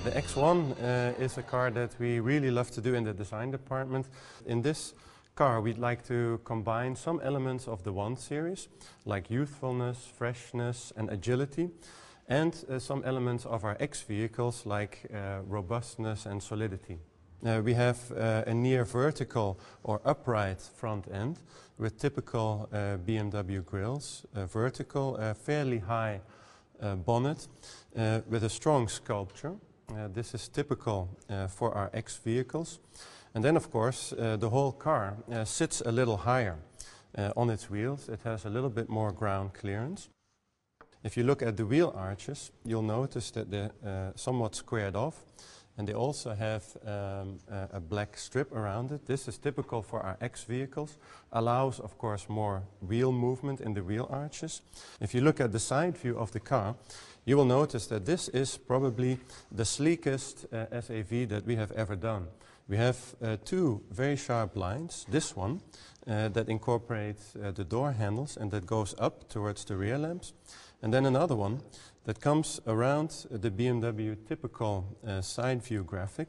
The X1 is a car that we really love to do in the design department. In this car we'd like to combine some elements of the 1 series, like youthfulness, freshness and agility, and some elements of our X vehicles like robustness and solidity. We have a near vertical or upright front end with typical BMW grills, vertical, fairly high bonnet with a strong sculpture. This is typical for our X vehicles. And then of course the whole car sits a little higher on its wheels. It has a little bit more ground clearance. If you look at the wheel arches, you'll notice that they're somewhat squared off, and they also have a black strip around it. This is typical for our X vehicles, allows of course more wheel movement in the wheel arches. If you look at the side view of the car, you will notice that this is probably the sleekest SAV that we have ever done. We have 2 very sharp lines, this one that incorporates the door handles and that goes up towards the rear lamps, and then another one that comes around the BMW typical side view graphic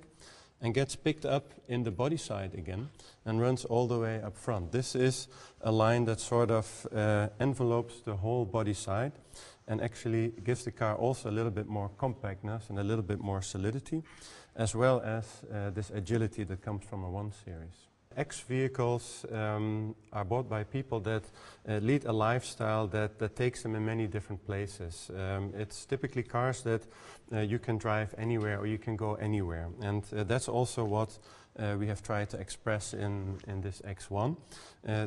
and gets picked up in the body side again and runs all the way up front. This is a line that sort of envelopes the whole body side and actually gives the car also a little bit more compactness and a little bit more solidity, as well as this agility that comes from a 1 series. X vehicles are bought by people that lead a lifestyle that takes them in many different places. It's typically cars that you can drive anywhere or you can go anywhere, and that's also what we have tried to express in this X1.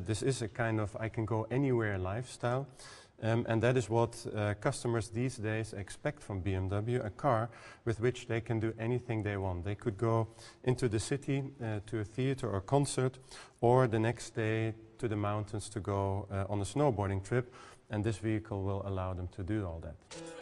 This is a kind of I can go anywhere lifestyle. And that is what customers these days expect from BMW, a car with which they can do anything they want. They could go into the city to a theater or concert, or the next day to the mountains to go on a snowboarding trip, and this vehicle will allow them to do all that.